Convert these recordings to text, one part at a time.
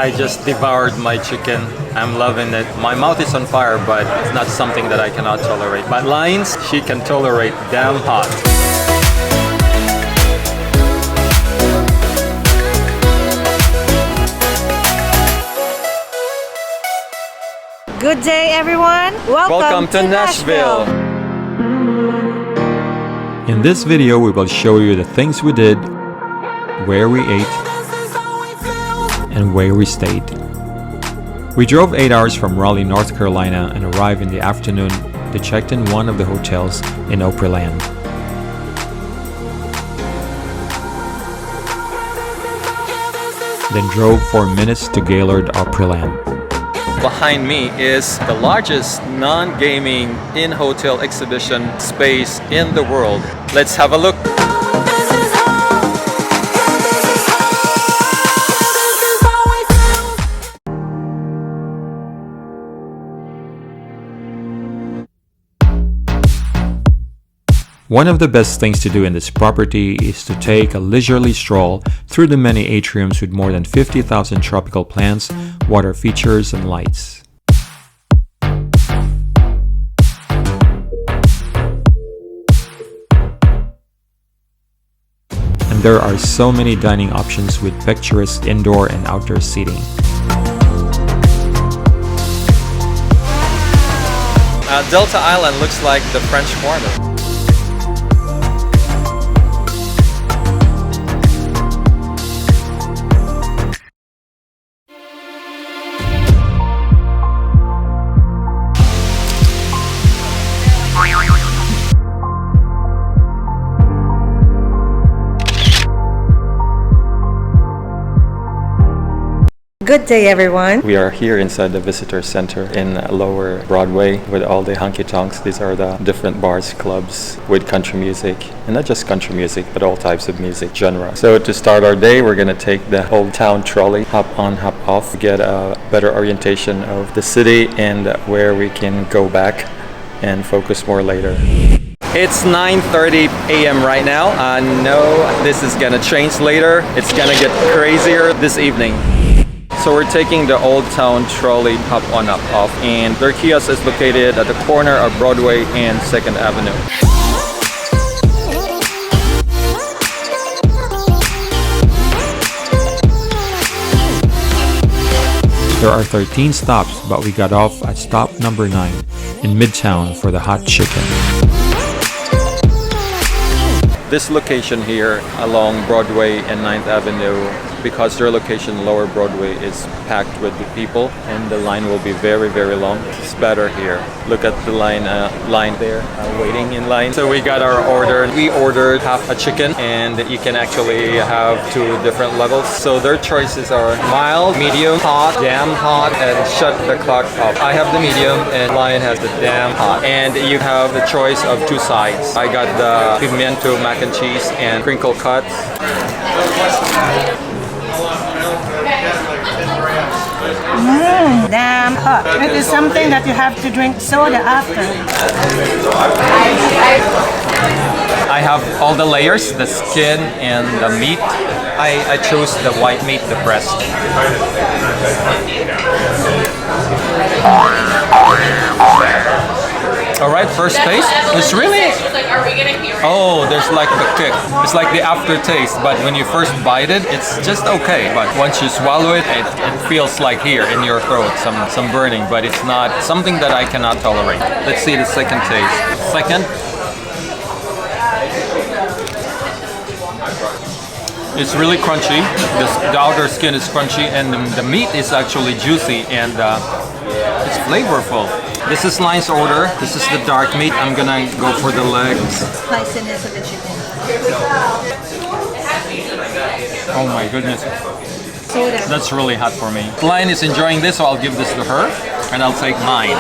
I just devoured my chicken. I'm loving it. My mouth is on fire, but it's not something that I cannot tolerate. But Lines, she can tolerate damn hot. Good day, everyone. Welcome to Nashville. In this video, we will show you the things we did, where we ate, and where we stayed. We drove 8 hours from Raleigh, North Carolina and arrived in the afternoon to check in one of the hotels in Opryland. Then drove 4 minutes to Gaylord Opryland. Behind me is the largest non-gaming in-hotel exhibition space in the world. Let's have a look. One of the best things to do in this property is to take a leisurely stroll through the many atriums with more than 50,000 tropical plants, water features, and lights. And there are so many dining options with picturesque indoor and outdoor seating. Delta Island looks like the French Quarter. Good day, everyone. We are here inside the visitor center in Lower Broadway with all the honky tonks. These are the different bars, clubs with country music, and not just country music, but all types of music genre. So to start our day, we're gonna take the old Town Trolley, hop on, hop off, to get a better orientation of the city and where we can go back and focus more later. It's 9:30 a.m. right now. I know this is gonna change later. It's gonna get crazier this evening. So we're taking the Old Town Trolley hop on, hop off, and their kiosk is located at the corner of Broadway and 2nd Avenue. There are 13 stops, but we got off at stop number 9 in Midtown for the hot chicken. This location here along Broadway and 9th Avenue, because their location Lower Broadway is packed with the people and the line will be very, very long. It's better here. Look at the line there, waiting in line. So we got our order. We ordered half a chicken, and you can actually have 2 different levels. So their choices are mild, medium, hot, damn hot, and shut the clock off. I have the medium and Lion has the damn hot. And you have the choice of 2 sides. I got the pimiento mac and cheese and crinkle cuts. Damn hot. It is something that you have to drink soda after. I have all the layers, the skin and the meat. I chose the white meat, the breast. All right, first taste. It's really... Oh, there's like the kick. It's like the aftertaste, but when you first bite it, it's just okay. But once you swallow it, it feels like here in your throat, some burning, but it's not something that I cannot tolerate. Let's see the second taste. Second. It's really crunchy. The outer skin is crunchy, and the meat is actually juicy, and it's flavorful. This is Line's order. This is the dark meat. I'm gonna go for the legs. Spiciness of the chicken. Oh my goodness. Soda. That's really hot for me. Line is enjoying this, so I'll give this to her, and I'll take mine.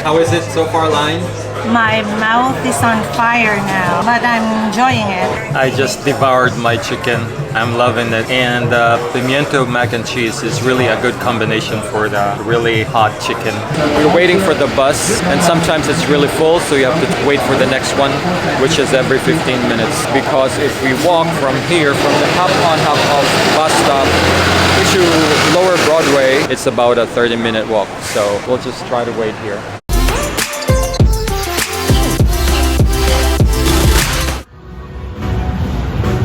How is it so far, Line? My mouth is on fire now, but I'm enjoying it. I just devoured my chicken. I'm loving it. And pimiento mac and cheese is really a good combination for the really hot chicken. We're waiting for the bus, and sometimes it's really full, so you have to wait for the next one, which is every 15 minutes. Because if we walk from here, from the hop on, hop off bus stop to Lower Broadway, it's about a 30-minute walk. So we'll just try to wait here.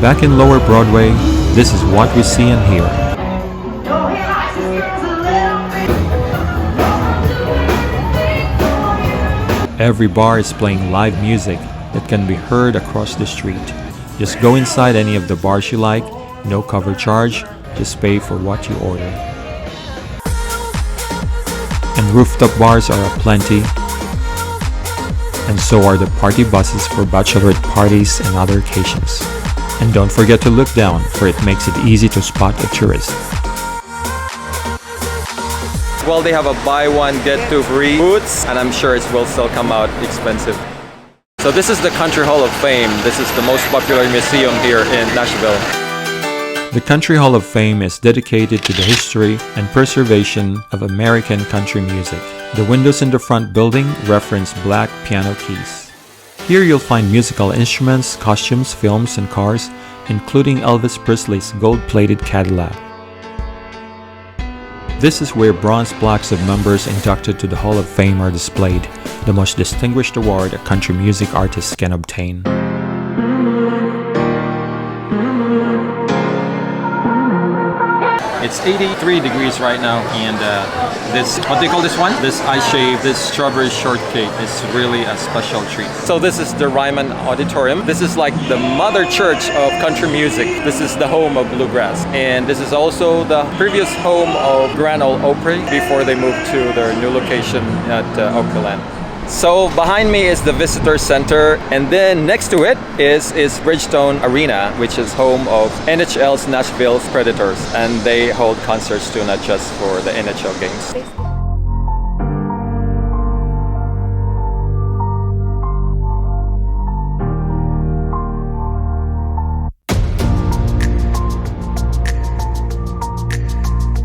Back in Lower Broadway, this is what we see and hear. Every bar is playing live music that can be heard across the street. Just go inside any of the bars you like, no cover charge, just pay for what you order. And rooftop bars are aplenty, and so are the party buses for bachelorette parties and other occasions. And don't forget to look down, for it makes it easy to spot a tourist. Well, they have a buy one, get two free booths, and I'm sure it will still come out expensive. So this is the Country Hall of Fame. This is the most popular museum here in Nashville. The Country Hall of Fame is dedicated to the history and preservation of American country music. The windows in the front building reference black piano keys. Here you'll find musical instruments, costumes, films, and cars, including Elvis Presley's gold-plated Cadillac. This is where bronze plaques of members inducted to the Hall of Fame are displayed, the most distinguished award a country music artist can obtain. It's 83 degrees right now, and this, what do you call this one? This ice shave, this strawberry shortcake is really a special treat. So this is the Ryman Auditorium. This is like the mother church of country music. This is the home of bluegrass. And this is also the previous home of Ole Opry before they moved to their new location at Opryland. So behind me is the visitor center, and then next to it is Bridgestone Arena, which is home of NHL's Nashville Predators, and they hold concerts too, not just for the NHL games.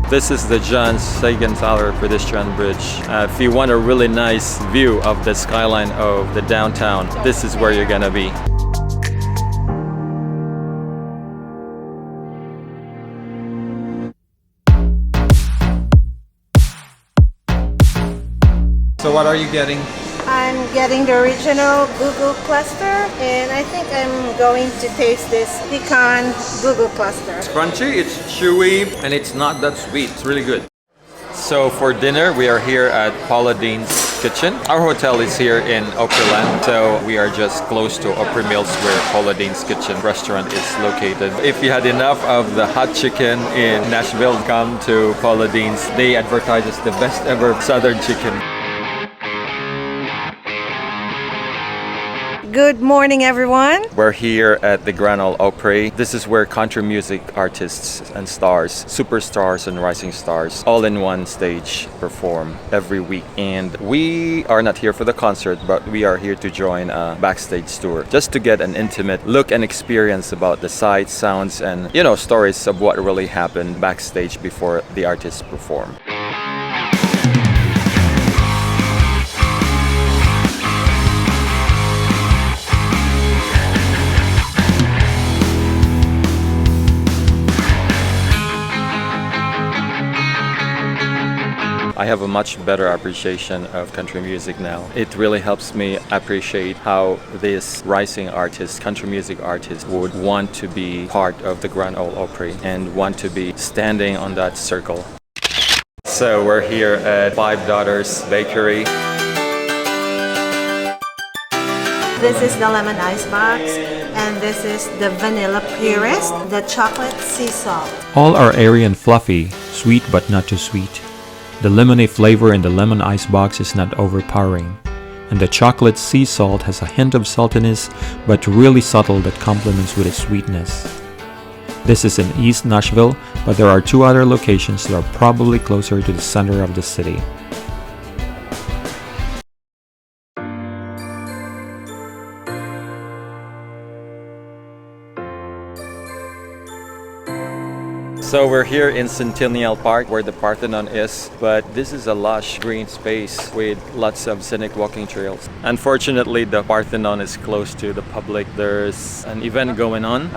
This is the Seigenthaler Pedestrian Bridge. If you want a really nice view of the skyline of the downtown, this is where you're gonna be. So what are you getting? I'm getting the original Google cluster, and I think I'm going to taste this pecan Google cluster. It's crunchy, it's chewy, and it's not that sweet. It's really good. So for dinner, we are here at Paula Dean's Kitchen. Our hotel is here in Opryland, so we are just close to Opry Mills, where Paula Dean's Kitchen restaurant is located. If you had enough of the hot chicken in Nashville, come to Paula Dean's. They advertise as the best ever Southern chicken. Good morning, everyone. We're here at the Ole Opry. This is where country music artists and stars, superstars and rising stars, all in one stage perform every week. And we are not here for the concert, but we are here to join a backstage tour, just to get an intimate look and experience about the sights, sounds, and stories of what really happened backstage before the artists perform. I have a much better appreciation of country music now. It really helps me appreciate how this rising artist, country music artist, would want to be part of the Ole Opry and want to be standing on that circle. So we're here at Five Daughters Bakery. This is the lemon ice box, and this is the vanilla purist, the chocolate sea salt. All are airy and fluffy, sweet but not too sweet. The lemonade flavor in the lemon ice box is not overpowering, and the chocolate sea salt has a hint of saltiness but really subtle that complements with its sweetness. This is in East Nashville, but there are two other locations that are probably closer to the center of the city. So we're here in Centennial Park where the Parthenon is, but this is a lush green space with lots of scenic walking trails. Unfortunately, the Parthenon is closed to the public. There's an event going on.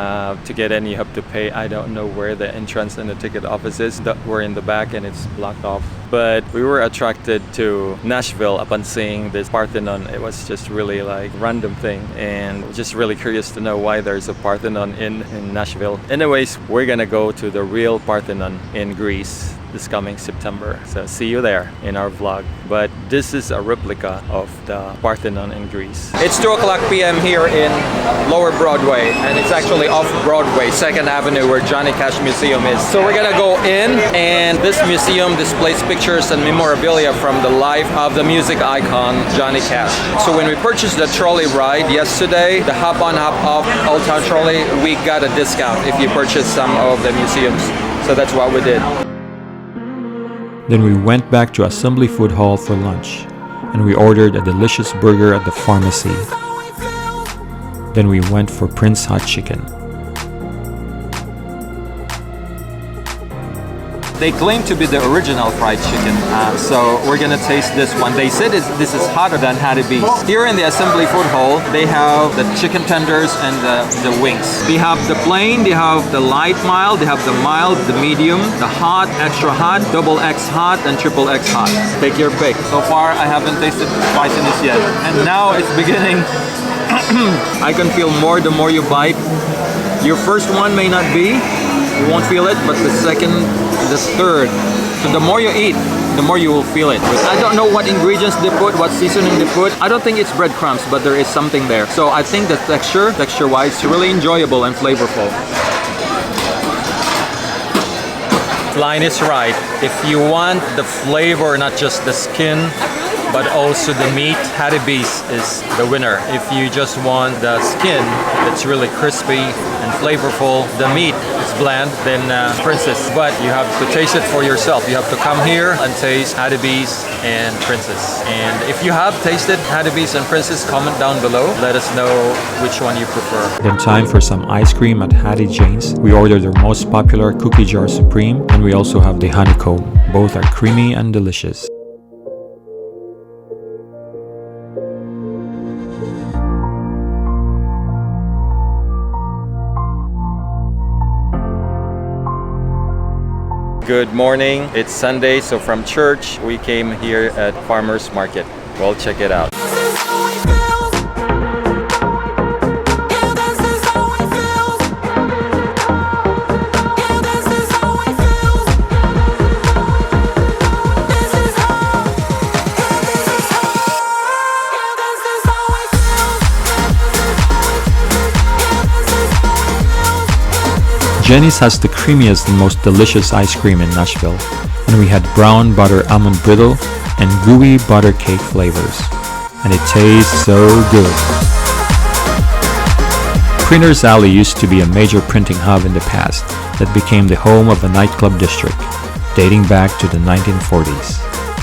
To get in, you have to pay. I don't know where the entrance and the ticket office is. We're in the back and it's blocked off. But we were attracted to Nashville upon seeing this Parthenon. It was just really like random thing, and just really curious to know why there's a Parthenon in Nashville. Anyways, we're gonna go to the real Parthenon in Greece this coming September. So see you there in our vlog. But this is a replica of the Parthenon in Greece. It's 2:00 p.m. here in Lower Broadway, and it's actually off Broadway, 2nd Avenue, where Johnny Cash Museum is. So we're gonna go in, and this museum displays pictures and memorabilia from the life of the music icon Johnny Cash. So when we purchased the trolley ride yesterday, the hop on hop off Old Town Trolley, we got a discount if you purchase some of the museums. So that's what we did. Then we went back to Assembly Food Hall for lunch, and we ordered a delicious burger at the pharmacy. Then we went for Prince Hot Chicken. They claim to be the original fried chicken, so we're gonna taste this one. They said this is hotter than Hattie B. Here in the Assembly Food Hall, they have the chicken tenders and the wings. They have the plain, they have the light mild, they have the mild, the medium, the hot, extra hot, double X hot, and triple X hot. Take your pick. So far, I haven't tasted spiciness yet, and now it's beginning. I can feel more the more you bite. Your first one may not be. You won't feel it, but the second, the third. So the more you eat, the more you will feel it. I don't know what ingredients they put, what seasoning they put. I don't think it's breadcrumbs, but there is something there. So I think the texture-wise, it's really enjoyable and flavorful. Line is right. If you want the flavor, not just the skin, but also the meat, Hattie B's is the winner. If you just want the skin that's really crispy and flavorful, the meat is bland, then Princess. But you have to taste it for yourself. You have to come here and taste Hattie B's and Princess. And if you have tasted Hattie B's and Princess, comment down below. Let us know which one you prefer. Then time for some ice cream at Hattie Jane's. We ordered their most popular Cookie Jar Supreme, and we also have the honeycomb. Both are creamy and delicious. Good morning. It's Sunday, so from church we came here at Farmers Market. Well, check it out. Jenny's has the creamiest and most delicious ice cream in Nashville, and we had brown butter almond brittle and gooey butter cake flavors, and it tastes so good. Printers Alley used to be a major printing hub in the past that became the home of a nightclub district, dating back to the 1940s.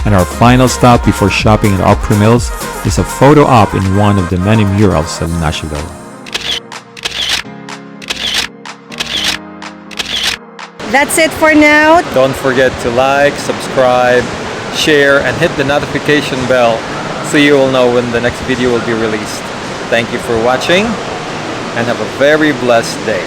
And our final stop before shopping at Opry Mills is a photo op in one of the many murals of Nashville. That's it for now. Don't forget to like, subscribe, share, and hit the notification bell so you will know when the next video will be released. Thank you for watching, and have a very blessed day.